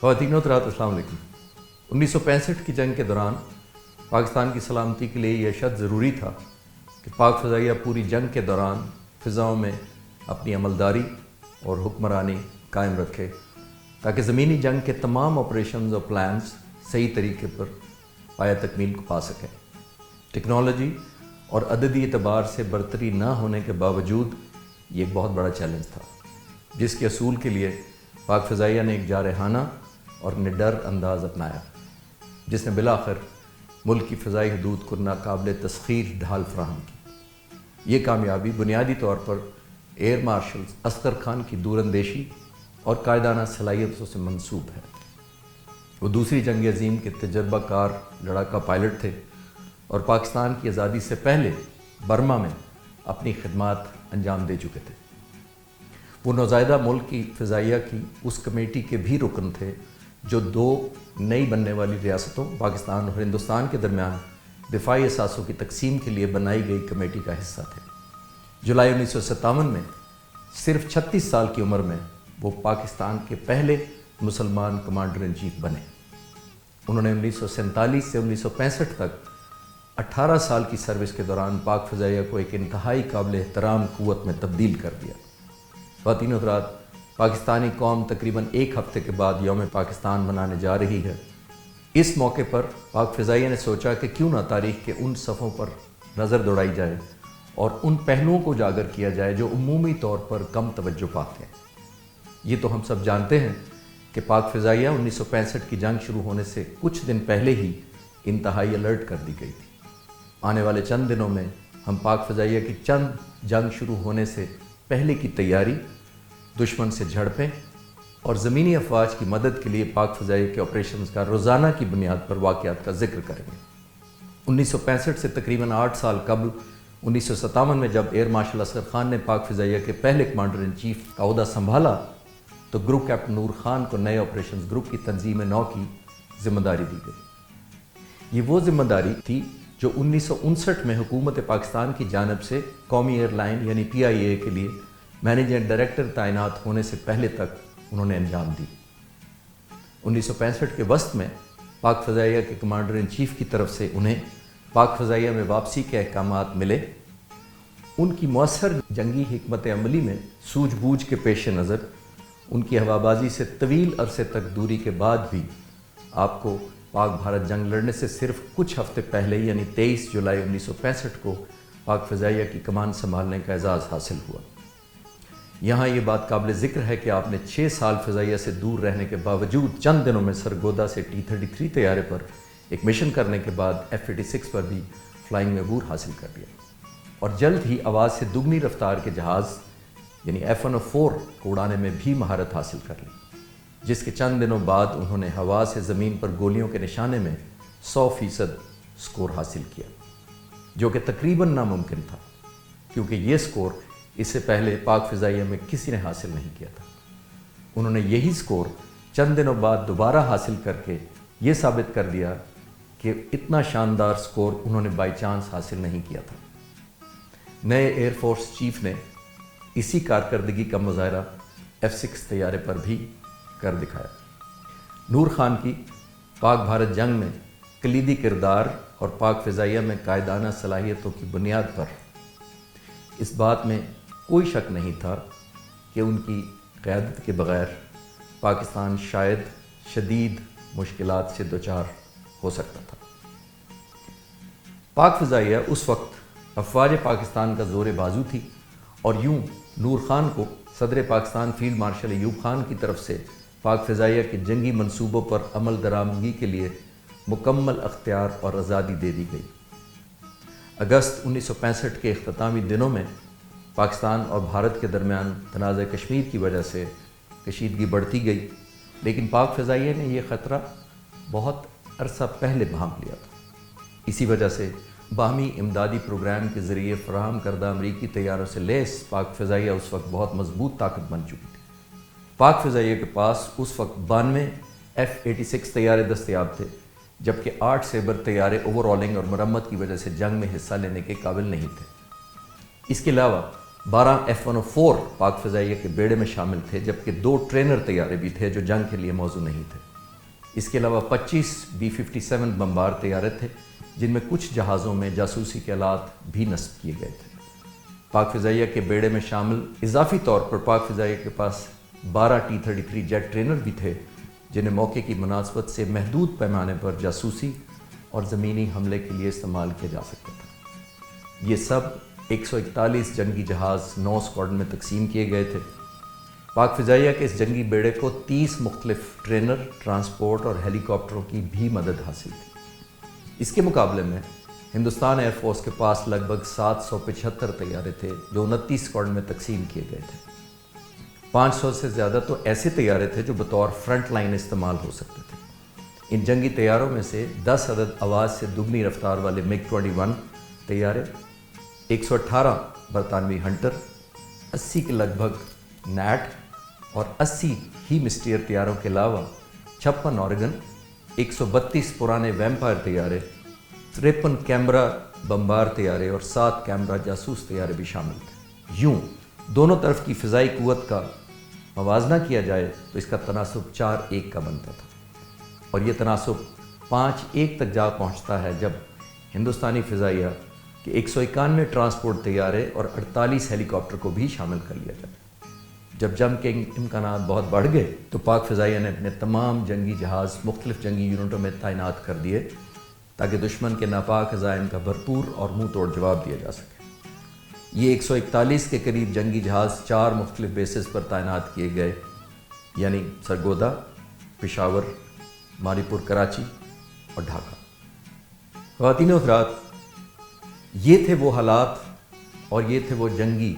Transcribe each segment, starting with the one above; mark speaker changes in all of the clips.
Speaker 1: خواتین و حضرات السلام علیکم۔ 1965 کی جنگ کے دوران پاکستان کی سلامتی کے لیے یہ اشد ضروری تھا کہ پاک فضائیہ پوری جنگ کے دوران فضاؤں میں اپنی عملداری اور حکمرانی قائم رکھے تاکہ زمینی جنگ کے تمام آپریشنز اور پلانز صحیح طریقے پر پایہ تکمیل کو پا سکیں۔ ٹیکنالوجی اور عددی اعتبار سے برتری نہ ہونے کے باوجود یہ ایک بہت بڑا چیلنج تھا، جس کے اصول کے لیے پاک فضائیہ نے ایک جارحانہ اور نڈر انداز اپنایا، جس نے بالآخر ملک کی فضائی حدود کو ناقابل تسخیر ڈھال فراہم کی۔ یہ کامیابی بنیادی طور per air marshal Asghar Khan کی دور اندیشی اور قائدانہ صلاحیتوں سے منسوب ہے۔ وہ دوسری جنگ عظیم کے تجربہ کار لڑاکا پائلٹ تھے اور پاکستان کی آزادی سے پہلے برما میں اپنی خدمات انجام دے چکے تھے۔ وہ نوزائیدہ ملک کی فضائیہ کی اس کمیٹی کے بھی رکن تھے جو دو نئی بننے والی ریاستوں پاکستان اور ہندوستان کے درمیان دفاعی اثاثوں کی تقسیم کے لیے بنائی گئی کمیٹی کا حصہ تھے۔ جولائی 1957 میں صرف 36 سال کی عمر میں وہ پاکستان کے پہلے مسلمان کمانڈر ان چیف بنے۔ انہوں نے 1947 سے 1965 تک 18 سال کی سروس کے دوران پاک فضائیہ کو ایک انتہائی قابل احترام قوت میں تبدیل کر دیا۔ خواتین و حضرات، پاکستانی قوم تقریباً ایک ہفتے کے بعد یوم پاکستان منانے جا رہی ہے۔ اس موقع پر پاک فضائیہ نے سوچا کہ کیوں نہ تاریخ کے ان صفوں پر نظر دوڑائی جائے اور ان پہلوؤں کو اجاگر کیا جائے جو عمومی طور پر کم توجہ پاتے ہیں۔ یہ تو ہم سب جانتے ہیں کہ پاک فضائیہ 1965 کی جنگ شروع ہونے سے کچھ دن پہلے ہی انتہائی الرٹ کر دی گئی تھی۔ آنے والے چند دنوں میں ہم پاک فضائیہ کی چند جنگ شروع ہونے سے پہلے کی تیاری، دشمن سے جھڑپیں اور زمینی افواج کی مدد کے لیے پاک فضائیہ کے آپریشنز کا روزانہ کی بنیاد پر واقعات کا ذکر کریں گے۔ 1965 سے تقریباً 8 سال قبل 1957 میں جب ایئر مارشل اصغر خان نے پاک فضائیہ کے پہلے کمانڈر ان چیف کا عہدہ سنبھالا تو گروپ کیپٹن نور خان کو نئے آپریشنز گروپ کی تنظیم نو کی ذمہ داری دی گئی۔ یہ وہ ذمہ داری تھی جو 1959 میں حکومت پاکستان کی جانب سے قومی ایئر لائن یعنی PIA کے لیے مینیجنگ ڈائریکٹر تعینات ہونے سے پہلے تک انہوں نے انجام دی۔ 1965 کے وسط میں پاک فضائیہ کے کمانڈر ان چیف کی طرف سے انہیں پاک فضائیہ میں واپسی کے احکامات ملے۔ ان کی مؤثر جنگی حکمت عملی میں سوجھ بوجھ کے پیش نظر ان کی ہوابازی سے طویل عرصے تک دوری کے بعد بھی آپ کو پاک بھارت جنگ لڑنے سے صرف کچھ ہفتے پہلے یعنی 23 جولائی 1965 کو پاک فضائیہ کی کمان سنبھالنے کا اعزاز حاصل ہوا۔ یہاں یہ بات قابل ذکر ہے کہ آپ نے 6 سال فضائیہ سے دور رہنے کے باوجود چند دنوں میں سرگودا سے T-33 طیارے پر ایک مشن کرنے کے بعد F-86 پر بھی فلائنگ میں عبور حاصل کر لیا اور جلد ہی آواز سے دگنی رفتار کے جہاز یعنی F-104 کو اڑانے میں بھی مہارت حاصل کر لی، جس کے چند دنوں بعد انہوں نے ہوا سے زمین پر گولیوں کے نشانے میں 100% سکور حاصل کیا، جو کہ تقریباً ناممکن تھا کیونکہ یہ سکور اس سے پہلے پاک فضائیہ میں کسی نے حاصل نہیں کیا تھا۔ انہوں نے یہی سکور چند دنوں بعد دوبارہ حاصل کر کے یہ ثابت کر دیا کہ اتنا شاندار سکور انہوں نے بائی چانس حاصل نہیں کیا تھا۔ نئے ایئر فورس چیف نے اسی کارکردگی کا مظاہرہ F-6 طیارے پر بھی کر دکھایا۔ نور خان کی پاک بھارت جنگ میں کلیدی کردار اور پاک فضائیہ میں قائدانہ صلاحیتوں کی بنیاد پر اس بات میں کوئی شک نہیں تھا کہ ان کی قیادت کے بغیر پاکستان شاید شدید مشکلات سے دوچار ہو سکتا تھا۔ پاک فضائیہ اس وقت افواج پاکستان کا زور بازو تھی اور یوں نور خان کو صدر پاکستان فیلڈ مارشل ایوب خان کی طرف سے پاک فضائیہ کے جنگی منصوبوں پر عمل درآمدی کے لیے مکمل اختیار اور آزادی دے دی گئی۔ اگست 1965 کے اختتامی دنوں میں پاکستان اور بھارت کے درمیان تنازع کشمیر کی وجہ سے کشیدگی بڑھتی گئی، لیکن پاک فضائیہ نے یہ خطرہ بہت عرصہ پہلے بھانپ لیا تھا۔ اسی وجہ سے باہمی امدادی پروگرام کے ذریعے فراہم کردہ امریکی طیاروں سے لیس پاک فضائیہ اس وقت بہت مضبوط طاقت بن چکی تھی۔ پاک فضائیہ کے پاس اس وقت 92 F-86 طیارے دستیاب تھے، جبکہ 8 سیبر طیارے اوور آلنگ اور مرمت کی وجہ سے جنگ میں حصہ لینے کے قابل نہیں تھے۔ اس کے علاوہ 12 F-104 پاک فضائیہ کے بیڑے میں شامل تھے، جبکہ 2 ٹرینر طیارے بھی تھے جو جنگ کے لیے موزوں نہیں تھے۔ اس کے علاوہ 25 B-57 بمبار طیارے تھے، جن میں کچھ جہازوں میں جاسوسی کے آلات بھی نصب کیے گئے تھے۔ پاک فضائیہ کے بیڑے میں شامل اضافی طور پر پاک فضائیہ کے پاس 12 T-33 جیٹ ٹرینر بھی تھے، جنہیں موقع کی مناسبت سے محدود پیمانے پر جاسوسی اور زمینی حملے کے لیے استعمال کیا جا سکتا تھا۔ یہ سب 141 جنگی جہاز 9 اسکواڈن میں تقسیم کیے گئے تھے۔ پاک فضائیہ کے اس جنگی بیڑے کو 30 مختلف ٹرینر، ٹرانسپورٹ اور ہیلی کاپٹروں کی بھی مدد حاصل تھی۔ اس کے مقابلے میں ہندوستان ایئر فورس کے پاس لگ بھگ 775 طیارے تھے، جو 29 اسکواڈن میں تقسیم کیے گئے تھے۔ 500 سے زیادہ تو ایسے طیارے تھے جو بطور فرنٹ لائن استعمال ہو سکتے تھے۔ ان جنگی طیاروں میں سے 10 عدد آواز سے دگنی رفتار والے MiG-21 طیارے، 118 برطانوی ہنٹر، 80 کے لگ بھگ نیٹ اور 80 ہی مسٹیئر طیاروں کے علاوہ 56 اورگن، 132 پرانے ویمپائر طیارے، 53 کیمرہ بمبار طیارے اور 7 کیمرہ جاسوس طیارے بھی شامل تھے۔ یوں دونوں طرف کی فضائی قوت کا موازنہ کیا جائے تو اس کا تناسب 4-1 کا بنتا تھا، اور یہ تناسب 5-1 تک جا پہنچتا ہے جب ہندوستانی فضائیہ کے 191 ٹرانسپورٹ طیارے اور 48 ہیلی کاپٹر کو بھی شامل کر لیا جاتا ہے۔ جب جنگ کے امکانات بہت بڑھ گئے تو پاک فضائیہ نے اپنے تمام جنگی جہاز مختلف جنگی یونٹوں میں تعینات کر دیے تاکہ دشمن کے ناپاک عزائم کا بھرپور اور منہ توڑ جواب دیا جا سکے۔ یہ 141 کے قریب جنگی جہاز 4 مختلف بیسز پر تعینات کیے گئے، یعنی سرگودا، پشاور، مانی پور، کراچی اور ڈھاکہ۔ خواتین و حضرات، یہ تھے وہ حالات اور یہ تھے وہ جنگی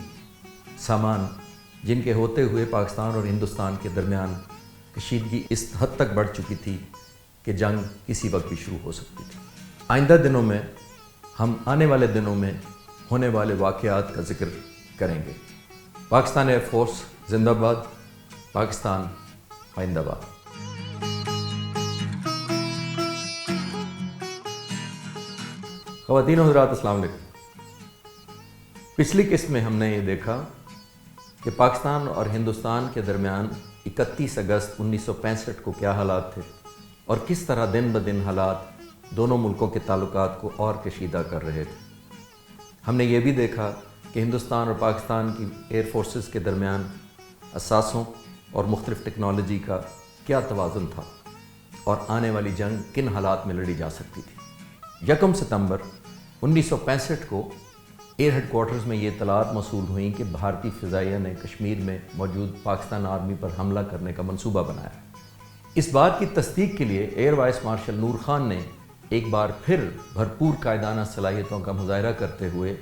Speaker 1: سامان جن کے ہوتے ہوئے پاکستان اور ہندوستان کے درمیان کشیدگی اس حد تک بڑھ چکی تھی کہ جنگ کسی وقت بھی شروع ہو سکتی تھی۔ آئندہ دنوں میں ہم آنے والے دنوں میں ہونے والے واقعات کا ذکر کریں گے۔ پاکستان ایئر فورس زندہ باد، پاکستان آئندہ باد۔ خواتین و حضرات، السلام علیکم۔ پچھلی قسط میں ہم نے یہ دیکھا کہ پاکستان اور ہندوستان کے درمیان 31 اگست 1965 کو کیا حالات تھے اور کس طرح دن بدن حالات دونوں ملکوں کے تعلقات کو اور کشیدہ کر رہے تھے۔ ہم نے یہ بھی دیکھا کہ ہندوستان اور پاکستان کی ایئر فورسز کے درمیان اثاثوں اور مختلف ٹیکنالوجی کا کیا توازن تھا اور آنے والی جنگ کن حالات میں لڑی جا سکتی تھی۔ 1 ستمبر 1965 کو ایئر ہیڈ کوارٹرز میں یہ اطلاعات موصول ہوئیں کہ بھارتی فضائیہ نے کشمیر میں موجود پاکستان آرمی پر حملہ کرنے کا منصوبہ بنایا۔ اس بات کی تصدیق کے لیے year vice marshal Noor Khan نے ایک بار پھر بھرپور قائدانہ صلاحیتوں کا مظاہرہ کرتے ہوئے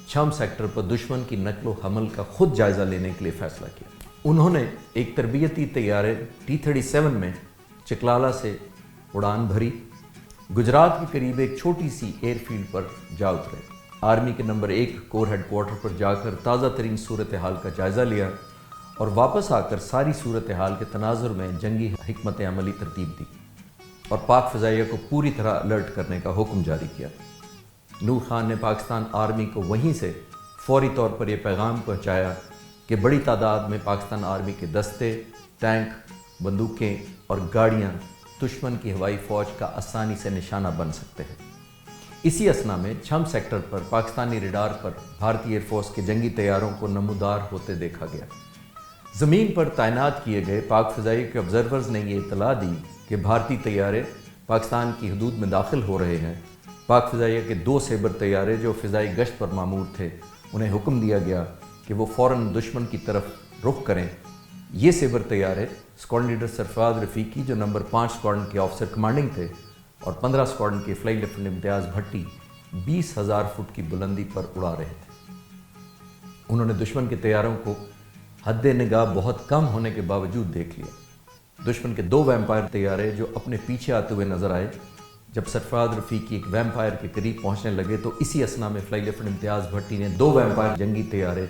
Speaker 1: چھم سیکٹر پر دشمن کی نقل و حمل کا خود جائزہ لینے کے لیے فیصلہ کیا۔ انہوں نے ایک تربیتی طیارے T-37 میں چکلالہ سے اڑان بھری، گجرات کے قریب ایک چھوٹی سی ایئر فیلڈ پر جا اترے، آرمی کے نمبر 1 کور ہیڈ کوارٹر پر جا کر تازہ ترین صورتحال کا جائزہ لیا اور واپس آ کر ساری صورتحال کے تناظر میں جنگی حکمت عملی ترتیب دی اور پاک فضائیہ کو پوری طرح الرٹ کرنے کا حکم جاری کیا۔ نور خان نے پاکستان آرمی کو وہیں سے فوری طور پر یہ پیغام پہنچایا کہ بڑی تعداد میں پاکستان آرمی کے دستے، ٹینک، بندوقیں اور گاڑیاں دشمن کی ہوائی فوج کا آسانی سے نشانہ بن سکتے ہیں۔ اسی اثنا میں چھم سیکٹر پر پاکستانی ریڈار پر بھارتی ایئر فورس کے جنگی طیاروں کو نمودار ہوتے دیکھا گیا۔ زمین پر تعینات کیے گئے پاک فضائیہ کے آبزرورز نے یہ اطلاع دی کہ بھارتی طیارے پاکستان کی حدود میں داخل ہو رہے ہیں۔ پاک فضائیہ کے 2 سیبر طیارے جو فضائی گشت پر مامور تھے، انہیں حکم دیا گیا کہ وہ فوراً دشمن کی طرف رخ کریں۔ یہ سیبر طیارے اسکواڈرن لیڈر سرفراز رفیقی، جو نمبر 5 اسکواڈرن کے آفیسر کمانڈنگ تھے، اور 15 اسکواڈرن کے فلائی لیفٹیننٹ امتیاز بھٹی 20,000 فٹ کی بلندی پر اڑا رہے تھے۔ انہوں نے دشمن کے طیاروں کو حد نگاہ بہت کم ہونے کے باوجود دیکھ لیا۔ دشمن کے 2 ویمپائر طیارے جو اپنے پیچھے آتے ہوئے نظر آئے، جب سرفراز رفیقی ایک ویمپائر کے قریب پہنچنے لگے تو اسی اثنا میں فلائی لیفٹیننٹ امتیاز بھٹی نے 2 ویمپائر جنگی طیارے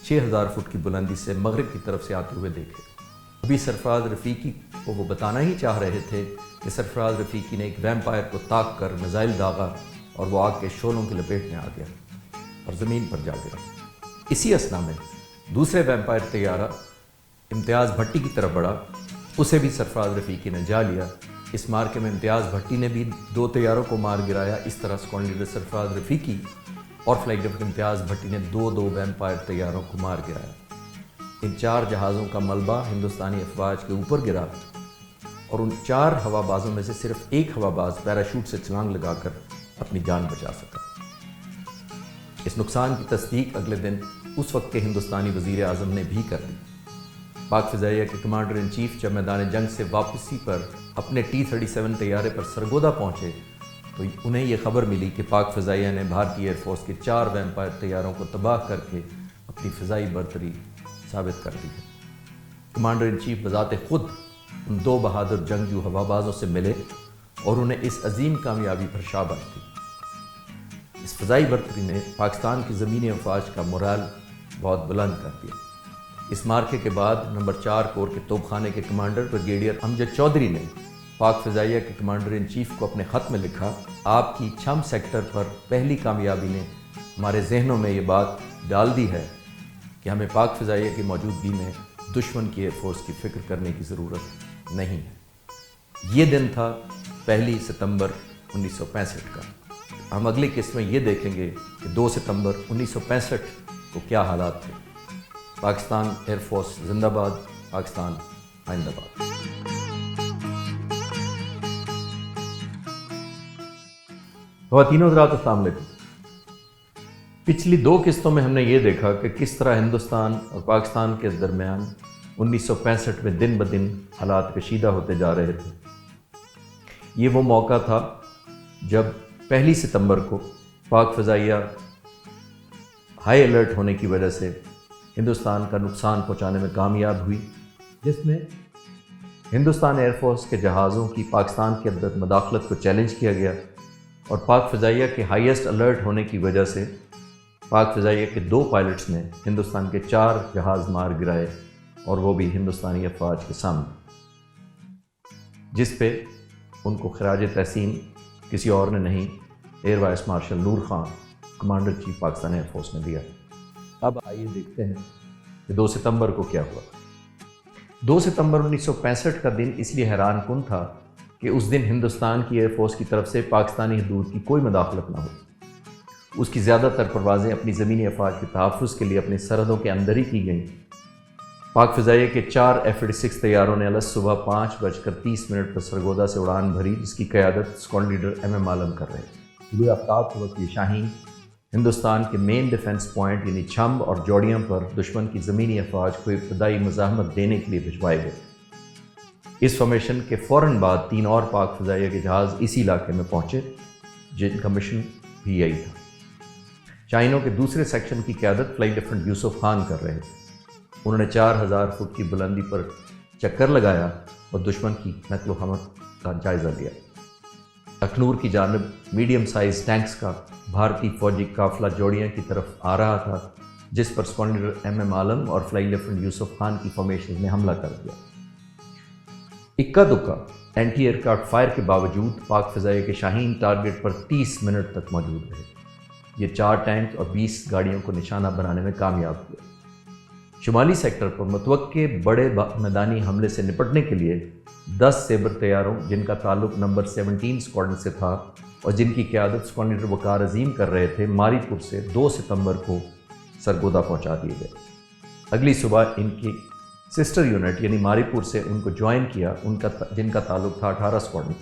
Speaker 1: 6,000 فٹ کی بلندی سے مغرب کی طرف سے آتے ہوئے دیکھے۔ ابھی سرفراز رفیقی کو وہ بتانا ہی چاہ رہے تھے کہ سرفراز رفیقی نے ایک ویمپائر کو طاق کر میزائل داغا اور وہ آگ کے شعلوں کی لپیٹ میں آ گیا اور زمین پر جا گرا۔ اسی اثنا میں دوسرے ویمپائر طیارہ امتیاز بھٹی کی طرف بڑھا، اسے بھی سرفراز رفیقی نے جا لیا اس مارکے میں امتیاز بھٹی نے بھی 2 طیاروں کو مار گرایا۔ اس طرح اسکواڈرن لیڈر سرفراز رفیقی اور فلائٹ لیفٹیننٹ امتیاز بھٹی نے 2 ویمپائر طیاروں کو مار گرایا۔ ان 4 جہازوں کا ملبہ ہندوستانی افواج کے اوپر گرا اور ان 4 ہوا بازوں میں سے صرف ایک ہوا باز پیراشوٹ سے چھلانگ لگا کر اپنی جان بچا سکا۔ اس نقصان کی تصدیق اگلے دن اس وقت کے ہندوستانی وزیر اعظم نے بھی کر دی۔ پاک فضائیہ کے کمانڈر ان چیف جب میدان جنگ سے واپسی پر اپنے T-37 طیارے پر سرگودا پہنچے تو انہیں یہ خبر ملی کہ پاک فضائیہ نے بھارتی ایئر فورس کے 4 ویمپائر طیاروں کو تباہ کر کے اپنی فضائی برتری ثابت کر دی ہے۔ کمانڈر ان چیف بذات خود ان 2 بہادر جنگجو ہوا بازوں سے ملے اور انہیں اس عظیم کامیابی پر شاباش دی۔ اس فضائی برتری نے پاکستان کی زمینی افواج کا مورال بہت بلند کر دیا۔ اس مارکے کے بعد نمبر 4 کور کے توپ خانے کے کمانڈر بریگیڈیئر امجد چودھری نے پاک فضائیہ کے کمانڈر ان چیف کو اپنے خط میں لکھا، آپ کی چھم سیکٹر پر پہلی کامیابی نے ہمارے ذہنوں میں یہ بات ڈال دی ہے کہ ہمیں پاک فضائیہ کی موجودگی میں دشمن کی ایئر فورس کی فکر کرنے کی ضرورت نہیں ہے۔ یہ دن تھا 1 ستمبر 1965 کا۔ ہم اگلی قسط میں یہ دیکھیں گے کہ 2 ستمبر 1965 کو کیا حالات تھے۔ پاکستان ایئر فورس زندہ باد، پاکستان آئندہ باد۔ خواتین و حضرات، السلام علیکم۔ پچھلی 2 قسطوں میں ہم نے یہ دیکھا کہ کس طرح ہندوستان اور پاکستان کے درمیان 1965 میں دن بدن حالات کشیدہ ہوتے جا رہے تھے۔ یہ وہ موقع تھا جب 1 ستمبر کو پاک فضائیہ ہائی الرٹ ہونے کی وجہ سے ہندوستان کا نقصان پہنچانے میں کامیاب ہوئی، جس میں ہندوستان ایئر فورس کے جہازوں کی پاکستان کے اندر مداخلت کو چیلنج کیا گیا اور پاک فضائیہ کے ہائیسٹ الرٹ ہونے کی وجہ سے پاک فضائیہ کے 2 پائلٹس نے ہندوستان کے 4 جہاز مار گرائے، اور وہ بھی ہندوستانی افواج کے سامنے، جس پہ ان کو خراج تحسین کسی اور نے نہیں، air vice marshal Noor Khan commander chief Pakistan air force نے دیا۔ اب آئیے دیکھتے ہیں کہ 2 ستمبر کو کیا ہوا۔ 2 ستمبر 1965 کا دن اس لیے حیران کن تھا کہ اس دن ہندوستان کی ایئر فورس کی طرف سے پاکستانی حدود کی کوئی مداخلت نہ ہو۔ اس کی زیادہ تر پروازیں اپنی زمینی افواج کے تحفظ کے لیے اپنی سرحدوں کے اندر ہی کی گئیں۔ پاک فضائیہ کے 4 F-86 طیاروں نے الگ صبح 5:30 پر سرگودا سے اڑان بھری، جس کی قیادت اسکواڈرن لیڈر MM عالم کر رہے تھے۔ طلوع آفتاب کے وقت یہ شاہین ہندوستان کے مین ڈیفنس پوائنٹ یعنی چھمب اور جوڑیاں پر دشمن کی زمینی افواج کو ابتدائی مزاحمت دینے کے لیے بھجوائے گئے۔ اس فارمیشن کے فوراً بعد 3 اور پاک فضائیہ کے جہاز اسی علاقے میں پہنچے، جن کا مشن بھی یہی تھا۔ شاہینوں کے دوسرے سیکشن کی قیادت فلائٹ لیفٹیننٹ یوسف خان کر رہے تھے۔ انہوں نے 4000 فٹ کی بلندی پر چکر لگایا اور دشمن کی نقل و حمل کا جائزہ لیا۔ اخنور کی جانب میڈیم سائز ٹینکس کا بھارتی فوجی قافلہ جوڑیاں کی طرف آ رہا تھا، جس پر اسکواڈرن لیڈر MM عالم اور فلائٹ لیفٹیننٹ یوسف خان کی فارمیشن نے حملہ کر دیا۔ اکا دکا اینٹی ایئر کرافٹ فائر کے باوجود پاک فضائیہ کے شاہین ٹارگٹ پر 30 منٹ تک موجود رہے۔ یہ 4 ٹینک اور 20 گاڑیوں کو نشانہ بنانے میں کامیاب ہوئے۔ شمالی سیکٹر پر متوقع بڑے میدانی حملے سے نپٹنے کے لیے 10 سیبر طیاروں، جن کا تعلق نمبر 17 اسکواڈرن سے تھا اور جن کی قیادت اسکواڈرن لیڈر وقار عظیم کر رہے تھے، ماری پور سے 2 ستمبر کو سرگودا پہنچا دیے گئے۔ اگلی صبح ان کی سسٹر یونٹ یعنی ماری پور سے ان کو جوائن کیا، جن کا تعلق تھا 18 اسکواڈرن۔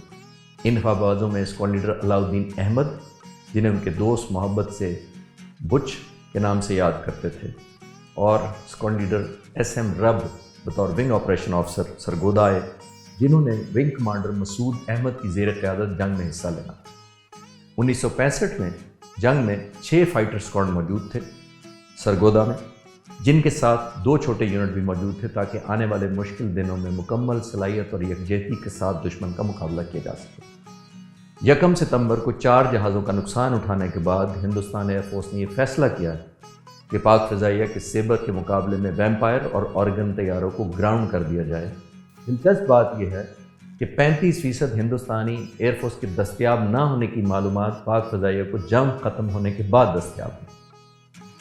Speaker 1: ان ہوابازوں میں اسکواڈرن لیڈر علاؤالدین احمد، جنہیں ان کے دوست محبت سے بچ کے نام سے یاد کرتے تھے، اور اسکواڈرن لیڈر SM رب بطور ونگ آپریشن آفیسر سرگودا آئے، جنہوں نے ونگ کمانڈر مسعود احمد کی زیر قیادت جنگ میں حصہ لینا۔ 1965 میں جنگ میں 6 فائٹر اسکواڈرن موجود تھے سرگودا میں، جن کے ساتھ 2 چھوٹے یونٹ بھی موجود تھے تاکہ آنے والے مشکل دنوں میں مکمل صلاحیت اور یکجہتی کے ساتھ دشمن کا مقابلہ کیا جا سکے۔ 1 ستمبر کو 4 جہازوں کا نقصان اٹھانے کے بعد ہندوستان ایئر فورس نے یہ فیصلہ کیا کہ پاک فضائیہ کے سیبر کے مقابلے میں ویمپائر اور آرگن طیاروں کو گراؤنڈ کر دیا جائے۔ دلچسپ بات یہ ہے کہ 35% ہندوستانی ایئر فورس کے دستیاب نہ ہونے کی معلومات پاک فضائیہ کو جنگ ختم ہونے کے بعد دستیاب ہوئی۔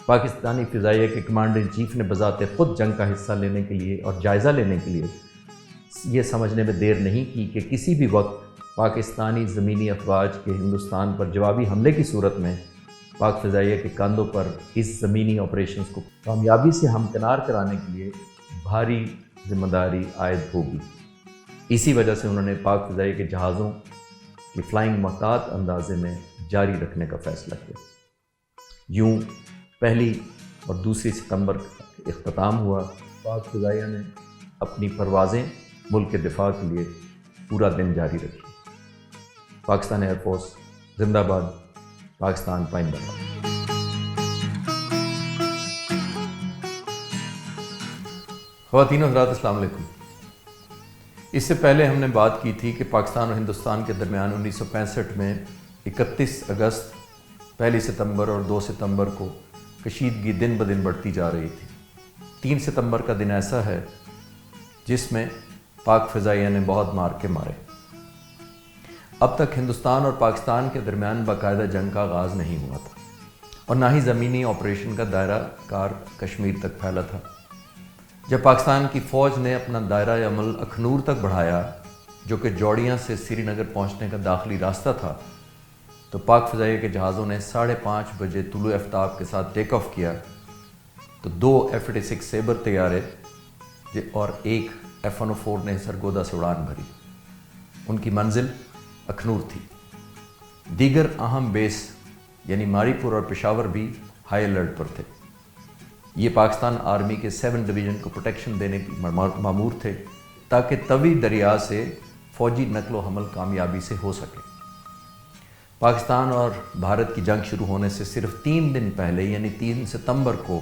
Speaker 1: پاکستانی فضائیہ کے کمانڈر ان چیف نے بذات خود جنگ کا حصہ لینے کے لیے اور جائزہ لینے کے لیے یہ سمجھنے میں دیر نہیں کی کہ کسی بھی وقت پاکستانی زمینی افواج کے ہندوستان پر جوابی حملے کی صورت میں پاک فضائیہ کے کاندھوں پر اس زمینی آپریشنز کو کامیابی سے ہمکنار کرانے کے لیے بھاری ذمہ داری عائد ہوگی۔ اسی وجہ سے انہوں نے پاک فضائیہ کے جہازوں کی فلائنگ محتاط اندازے میں جاری رکھنے کا فیصلہ کیا۔ یوں 1 اور 2 ستمبر کا اختتام ہوا۔ پاک فضائیہ نے اپنی پروازیں ملک کے دفاع کے لیے پورا دن جاری رکھی۔ پاکستان ایئر فورس زندہ باد، پاکستان پائندہ باد۔ خواتین و حضرات السلام علیکم۔ اس سے پہلے ہم نے بات کی تھی کہ پاکستان اور ہندوستان کے درمیان 1965 میں 31 اگست، 1 ستمبر اور 2 ستمبر کو کشیدگی دن بدن بڑھتی جا رہی تھی۔ 3 ستمبر کا دن ایسا ہے جس میں پاک فضائیہ نے بہت مار کے مارے۔ اب تک ہندوستان اور پاکستان کے درمیان باقاعدہ جنگ کا آغاز نہیں ہوا تھا اور نہ ہی زمینی آپریشن کا دائرہ کار کشمیر تک پھیلا تھا۔ جب پاکستان کی فوج نے اپنا دائرہ عمل اکھنور تک بڑھایا، جو کہ جوڑیاں سے سری نگر پہنچنے کا داخلی راستہ تھا، تو پاک فضائیہ کے جہازوں نے 5:30 بجے طلوع آفتاب کے ساتھ ٹیک آف کیا، تو 2 F-86 سیبر طیارے اور 1 F-104 نے سرگودا سے اڑان بھری۔ ان کی منزل اکھنور تھی۔ دیگر اہم بیس یعنی ماری پور اور پشاور بھی ہائی الرٹ پر تھے۔ یہ پاکستان آرمی کے 7 ڈویژن کو پروٹیکشن دینے کی مامور تھے تاکہ توی دریا سے فوجی نقل و حمل کامیابی سے ہو سکے۔ پاکستان اور بھارت کی جنگ شروع ہونے سے صرف 3 دن پہلے یعنی 3 ستمبر کو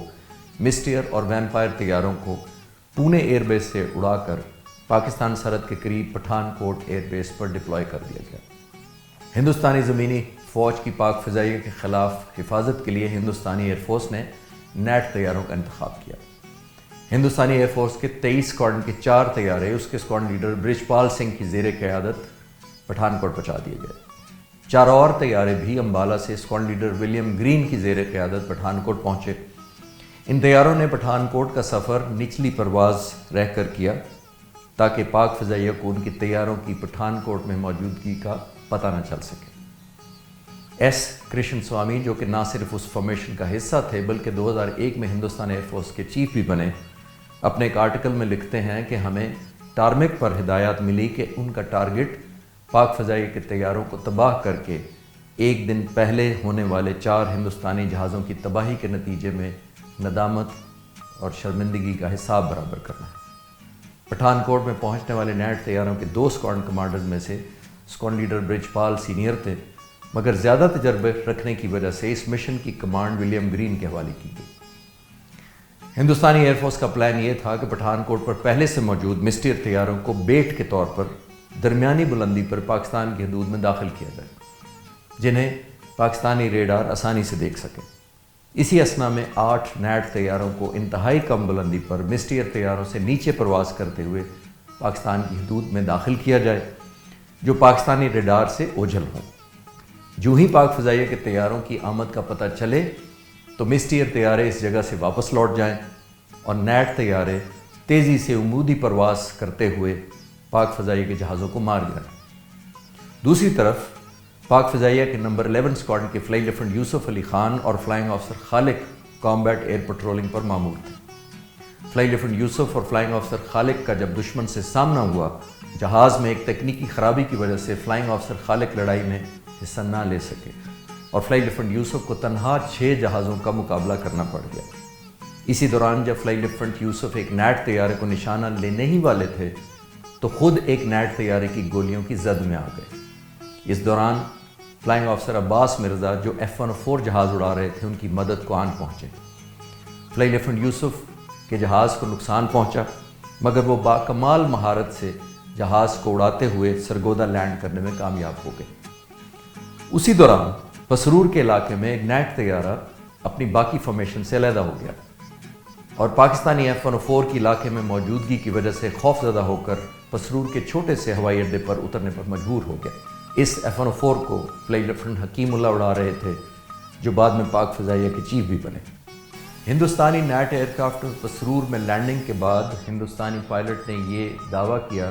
Speaker 1: مسٹر اور ویمپائر طیاروں کو پونے ایئر بیس سے اڑا کر پاکستان سرحد کے قریب پٹھان کوٹ ایئر بیس پر ڈپلوائے کر دیا گیا۔ ہندوستانی زمینی فوج کی پاک فضائیہ کے خلاف حفاظت کے لیے ہندوستانی ایئر فورس نے نیٹ طیاروں کا انتخاب کیا۔ ہندوستانی ایئر فورس کے 23 اسکواڈرن کے 4 طیارے اس کے اسکواڈرن لیڈر برجپال سنگھ کی زیر قیادت پٹھان کوٹ پہنچا دیے گئے۔ 4 اور طیارے بھی امبالہ سے اسکواڈرن لیڈر ولیم گرین کی زیر قیادت پٹھان کوٹ پہنچے۔ ان طیاروں نے پٹھان کوٹ کا سفر نچلی پرواز رہ کر کیا تاکہ پاک فضائیہ کو ان کی طیاروں کی پٹھان کوٹ میں موجودگی کا پتہ نہ چل سکے۔ ایس کرشن سوامی، جو کہ نہ صرف اس فارمیشن کا حصہ تھے بلکہ 2001 میں ہندوستان ایئر فورس کے چیف بھی بنے، اپنے ایک آرٹیکل میں لکھتے ہیں کہ ہمیں ٹارمک پر ہدایات ملی کہ ان کا ٹارگٹ پاک فضائیہ کے طیاروں کو تباہ کر کے 1 دن پہلے ہونے والے 4 ہندوستانی جہازوں کی تباہی کے نتیجے میں ندامت اور شرمندگی کا حساب برابر کرنا ہے۔ پٹھان کوٹ میں پہنچنے والے نیٹ طیاروں کے 2 اسکواڈرن کمانڈرز میں سے اسکواڈرن لیڈر برجپال سینئر تھے، مگر زیادہ تجربے رکھنے کی وجہ سے اس مشن کی کمانڈ ولیم گرین کے حوالے کی گئی۔ ہندوستانی ایئر فورس کا پلان یہ تھا کہ پٹھان کوٹ پر پہلے سے موجود مسٹر طیاروں کو بیٹ کے طور پر درمیانی بلندی پر پاکستان کی حدود میں داخل کیا جائے، جنہیں پاکستانی ریڈار آسانی سے دیکھ سکے۔ اسی اثنا میں 8 نیٹ طیاروں کو انتہائی کم بلندی پر مسٹر طیاروں سے نیچے پرواز کرتے ہوئے پاکستان کی حدود میں داخل کیا جائے، جو پاکستانی ریڈار سے اوجھل ہوں۔ جو ہی پاک فضائیہ کے طیاروں کی آمد کا پتہ چلے تو مسٹر طیارے اس جگہ سے واپس لوٹ جائیں اور نیٹ طیارے تیزی سے عمودی پرواز کرتے ہوئے پاک فضائیہ کے جہازوں کو مار گرائیں۔ دوسری طرف پاک فضائیہ کے نمبر 11 اسکواڈرن کے فلائی لیفٹیننٹ یوسف علی خان اور فلائنگ آفیسر خالق کامبیٹ ایئر پیٹرولنگ پر مامور تھے۔ فلائی لیفٹیننٹ یوسف اور فلائنگ آفیسر خالق کا جب دشمن سے سامنا ہوا، جہاز میں ایک تکنیکی خرابی کی وجہ سے فلائنگ آفیسر خالق لڑائی میں حصہ نہ لے سکے اور فلائی لیفٹیننٹ یوسف کو تنہا 6 جہازوں کا مقابلہ کرنا پڑ گیا۔ اسی دوران جب فلائی لیفٹیننٹ یوسف ایک نیٹ طیارے کو نشانہ لینے ہی والے تھے تو خود ایک نیٹ طیارے کی گولیوں کی زد میں آ گئے۔ اس دوران فلائنگ آفیسر عباس مرزا، جو F-104 جہاز اڑا رہے تھے، ان کی مدد کو آن پہنچے۔ فلائی لیفٹیننٹ یوسف کے جہاز کو نقصان پہنچا، مگر وہ باکمال مہارت سے جہاز کو اڑاتے ہوئے سرگودا لینڈ کرنے میں کامیاب ہو گئے۔ اسی دوران پسرور کے علاقے میں ایک نیٹ طیارہ اپنی باقی فارمیشن سے علیحدہ ہو گیا اور پاکستانی F-104 کی علاقے میں موجودگی کی وجہ سے خوف زدہ ہو کر پسرور کے چھوٹے سے ہوائی اڈے پر اترنے پر مجبور ہو گیا۔ اس F-104 کو فلائی لیفٹیننٹ حکیم اللہ اڑا رہے تھے، جو بعد میں پاک فضائیہ کے چیف بھی بنے۔ ہندوستانی نیٹ ایئر کرافٹ پسرور میں لینڈنگ کے بعد ہندوستانی پائلٹ نے یہ دعویٰ کیا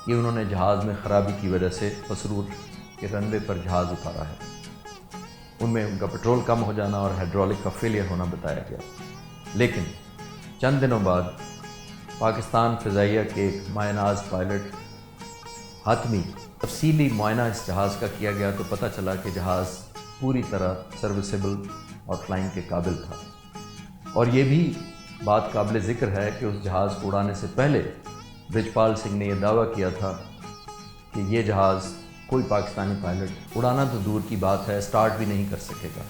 Speaker 1: کہ انہوں نے جہاز میں خرابی کی وجہ سے پسرور کے رن وے پر جہاز اتارا ہے۔ ان میں ان کا پیٹرول کم ہو جانا اور ہائیڈرولک کا فیلئر ہونا بتایا گیا، لیکن چند دنوں بعد پاکستان فضائیہ کے ایک ماہ ناز پائلٹ حاتمی تفصیلی معائنہ اس جہاز کا کیا گیا تو پتہ چلا کہ جہاز پوری طرح سروسیبل اور فلائنگ کے قابل تھا۔ اور یہ بھی بات قابل ذکر ہے کہ اس جہاز کو اڑانے سے پہلے برج پال سنگھ نے یہ دعویٰ کیا تھا کہ یہ جہاز کوئی پاکستانی پائلٹ اڑانا تو دور کی بات ہے اسٹارٹ بھی نہیں کر سکے گا،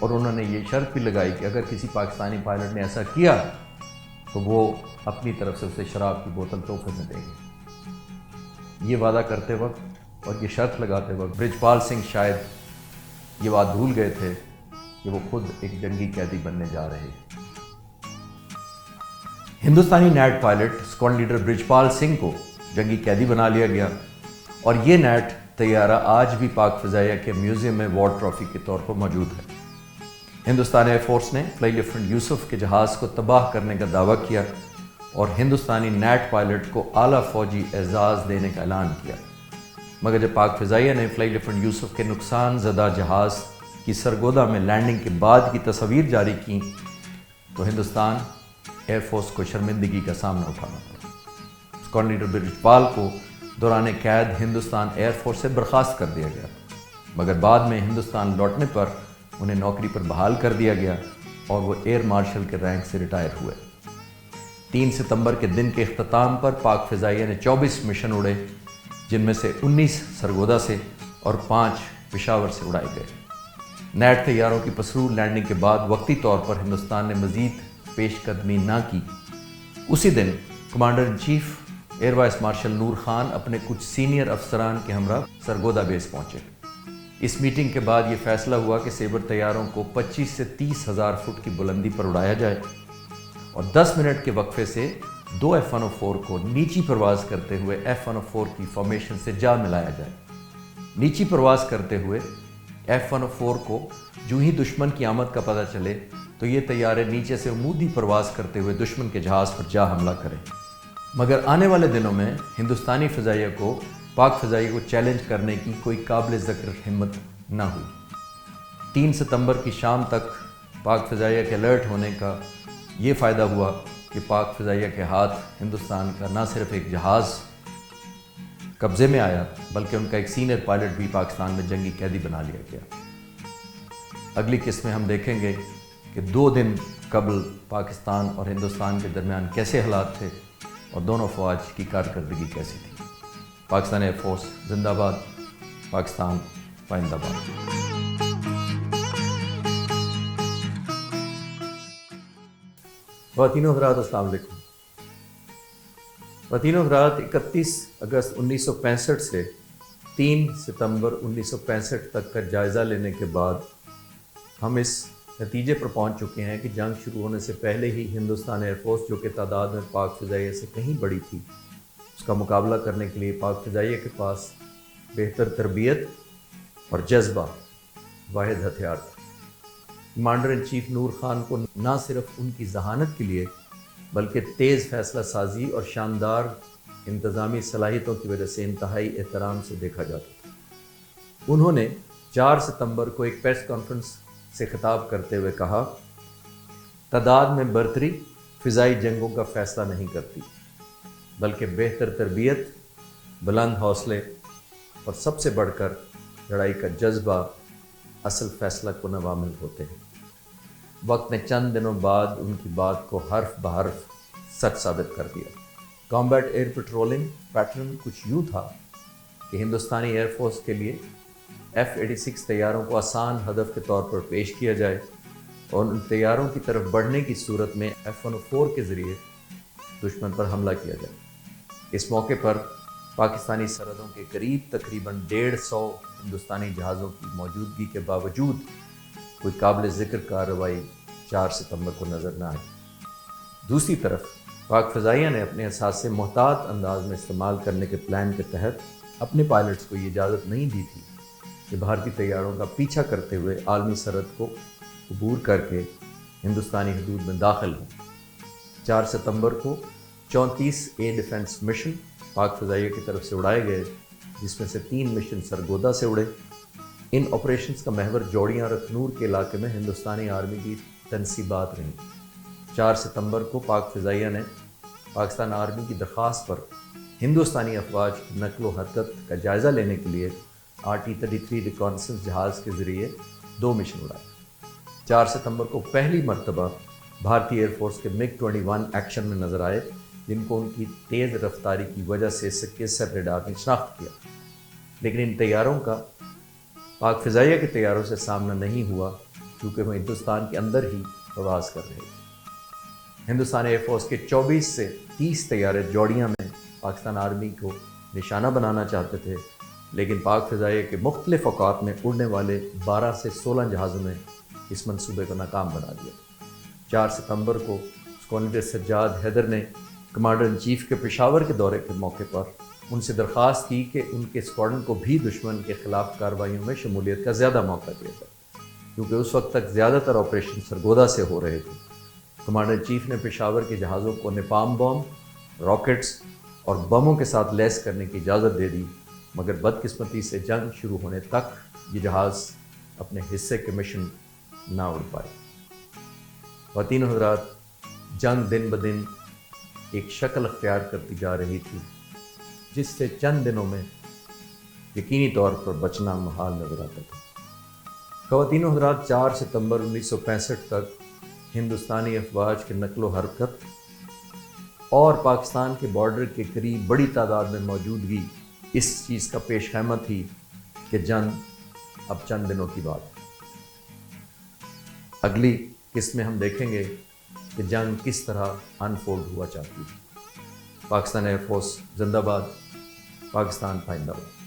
Speaker 1: اور انہوں نے یہ شرط بھی لگائی کہ اگر کسی پاکستانی پائلٹ نے ایسا کیا تو وہ اپنی طرف سے اسے شراب کی بوتل تحفے میں دیں گے۔ یہ وعدہ کرتے وقت اور یہ شرط لگاتے وقت برج پال سنگھ شاید یہ بات بھول گئے تھے کہ وہ خود ایک جنگی قیدی بننے جا رہے ہیں۔ ہندوستانی نیٹ پائلٹ اسکواڈرن لیڈر برج پال سنگھ کو جنگی قیدی بنا لیا گیا، اور یہ نیٹ طیارہ آج بھی پاک فضائیہ کے میوزیم میں وار ٹرافی کے طور پر موجود ہے۔ ہندوستان ایئر فورس نے فلائی لیفٹیننٹ یوسف کے جہاز کو تباہ کرنے کا دعویٰ کیا اور ہندوستانی نیٹ پائلٹ کو اعلیٰ فوجی اعزاز دینے کا اعلان کیا، مگر جب پاک فضائیہ نے فلائی لیفٹیننٹ یوسف کے نقصان زدہ جہاز کی سرگودا میں لینڈنگ کے بعد کی تصاویر جاری کیں تو ہندوستان ایئر فورس کو شرمندگی کا سامنا اٹھانا پڑا۔ اسکواڈرن لیڈر برج پال کو دوران قید ہندوستان ایئر فورس سے برخاست کر دیا گیا، مگر بعد میں ہندوستان لوٹنے پر انہیں نوکری پر بحال کر دیا گیا اور وہ ایئر مارشل کے رینک سے ریٹائر ہوئے۔ 3 ستمبر کے دن کے اختتام پر پاک فضائیہ نے 24 مشن اڑے، جن میں سے 19 سرگودا سے اور 5 پشاور سے اڑائے گئے۔ نیٹ طیاروں کی پسرور لینڈنگ کے بعد وقتی طور پر ہندوستان نے مزید پیش قدمی نہ کی۔ اسی دن commander in chief air vice marshal Noor Khan اپنے کچھ سینئر افسران کے ہمراہ سرگودا بیس پہنچے۔ اس میٹنگ کے بعد یہ فیصلہ ہوا کہ سیبر طیاروں کو 25 سے 30 ہزار فٹ کی بلندی پر اڑایا جائے اور 10 منٹ کے وقفے سے 2 F-104 کو نیچی پرواز کرتے ہوئے F-104 کی فارمیشن سے جا ملایا جائے۔ نیچی پرواز کرتے ہوئے F-104 کو جو ہی دشمن کی آمد کا پتہ چلے تو یہ طیارے نیچے سے عمودی پرواز کرتے ہوئے دشمن کے جہاز پر جا حملہ کریں، مگر آنے والے دنوں میں ہندوستانی فضائیہ کو پاک فضائیہ کو چیلنج کرنے کی کوئی قابل ذکر ہمت نہ ہوئی۔ 3 ستمبر کی شام تک پاک فضائیہ کے الرٹ ہونے کا یہ فائدہ ہوا کہ پاک فضائیہ کے ہاتھ ہندوستان کا نہ صرف ایک جہاز قبضے میں آیا بلکہ ان کا ایک سینئر پائلٹ بھی پاکستان میں جنگی قیدی بنا لیا گیا۔ اگلی قسط میں ہم دیکھیں گے کہ 2 دن قبل پاکستان اور ہندوستان کے درمیان کیسے حالات تھے اور دونوں فوج کی کارکردگی کیسی تھی۔ پاکستان ایئر فورس زندہ باد، پاکستان پائندہ باد۔ خواتین و حضرات السلام علیکم۔ خواتین و حضرات 31 اگست 1965 سے 3 ستمبر 1965 تک کا جائزہ لینے کے بعد ہم اس نتیجے پر پہنچ چکے ہیں کہ جنگ شروع ہونے سے پہلے ہی ہندوستان ایئر فورس جو کہ تعداد میں پاک فضائیہ سے کہیں بڑی تھی، اس کا مقابلہ کرنے کے لیے پاک فضائیہ کے پاس بہتر تربیت اور جذبہ واحد ہتھیار تھا۔ کمانڈر ان چیف نور خان کو نہ صرف ان کی ذہانت کے لیے بلکہ تیز فیصلہ سازی اور شاندار انتظامی صلاحیتوں کی وجہ سے انتہائی احترام سے دیکھا جاتا تھا۔ انہوں نے 4 ستمبر کو ایک پریس کانفرنس سے خطاب کرتے ہوئے کہا، تعداد میں برتری فضائی جنگوں کا فیصلہ نہیں کرتی بلکہ بہتر تربیت، بلند حوصلے اور سب سے بڑھ کر لڑائی کا جذبہ اصل فیصلہ کن عوامل ہوتے ہیں۔ وقت نے چند دنوں بعد ان کی بات کو حرف بحرف سچ ثابت کر دیا۔ کامبیٹ ایئر پیٹرولنگ پیٹرن کچھ یوں تھا کہ ہندوستانی ایئر فورس کے لیے F-86 طیاروں کو آسان ہدف کے طور پر پیش کیا جائے اور ان طیاروں کی طرف بڑھنے کی صورت میں F-104 کے ذریعے دشمن پر حملہ کیا جائے۔ اس موقع پر پاکستانی سرحدوں کے قریب تقریباً 150 ہندوستانی جہازوں کی موجودگی کے باوجود کوئی قابل ذکر کارروائی 4 ستمبر کو نظر نہ آئی۔ دوسری طرف پاک فضائیہ نے اپنے اثاثے محتاط انداز میں استعمال کرنے کے پلان کے تحت اپنے پائلٹس کو یہ اجازت نہیں دی تھی کہ بھارتی طیاروں کا پیچھا کرتے ہوئے عالمی سرحد کو عبور کر کے ہندوستانی حدود میں داخل ہوں۔ 4 ستمبر کو 34 اے ڈیفنس مشن پاک فضائیہ کی طرف سے اڑائے گئے، جس میں سے 3 مشن سرگودا سے اڑے۔ ان آپریشنز کا محور جوڑیاں اور اخنور کے علاقے میں ہندوستانی آرمی کی تنصیبات رہیں۔ 4 ستمبر کو پاک فضائیہ نے پاکستان آرمی کی درخواست پر ہندوستانی افواج کی نقل و حرکت کا جائزہ لینے کے لیے RT-33 ریکانسنس جہاز کے ذریعے 2 مشن اڑائے۔ 4 ستمبر کو پہلی مرتبہ بھارتی ایئر فورس کے MiG-21 ایکشن میں نظر آئے، جن کو ان کی تیز رفتاری کی وجہ سے سیٹ ریڈار نے شناخت کیا، لیکن ان طیاروں کا پاک فضائیہ کے طیاروں سے سامنا نہیں ہوا، کیونکہ وہ ہندوستان کے اندر ہی پرواز کر رہے تھے۔ ہندوستان ایئر فورس کے 24 سے 30 طیارے جوڑیاں میں پاکستان آرمی کو نشانہ بنانا چاہتے تھے، لیکن پاک فضائیہ کے مختلف اوقات میں اڑنے والے 12 سے 16 جہازوں نے اس منصوبے کو ناکام بنا دیا۔ 4 ستمبر کو اسکواڈرن سجاد حیدر نے کمانڈر ان چیف کے پشاور کے دورے کے موقع پر ان سے درخواست کی کہ ان کے اسکواڈرن کو بھی دشمن کے خلاف کارروائیوں میں شمولیت کا زیادہ موقع دیا جائے، کیونکہ اس وقت تک زیادہ تر آپریشن سرگودا سے ہو رہے تھے۔ کمانڈر ان چیف نے پشاور کے جہازوں کو نیپام بم، راکٹس اور بموں کے ساتھ لیس کرنے کی اجازت دے دی، مگر بدقسمتی سے جنگ شروع ہونے تک یہ جہاز اپنے حصے کے مشن نہ اڑ پائے۔ خواتین و حضرات، جنگ دن بدن ایک شکل اختیار کرتی جا رہی تھی، جس سے چند دنوں میں یقینی طور پر بچنا محال نظر آتا تھا۔ خواتین و حضرات، 4 ستمبر 1965 تک ہندوستانی افواج کے نقل و حرکت اور پاکستان کے بارڈر کے قریب بڑی تعداد میں موجودگی اس چیز کا پیش خیمہ تھی کہ جنگ اب چند دنوں کی بات ہے۔ اگلی قسط میں ہم دیکھیں گے کہ جنگ کس طرح انفولڈ ہوا چاہتی ہے۔ پاکستان ایئر فورس زندہ باد، پاکستان پائندہ باد۔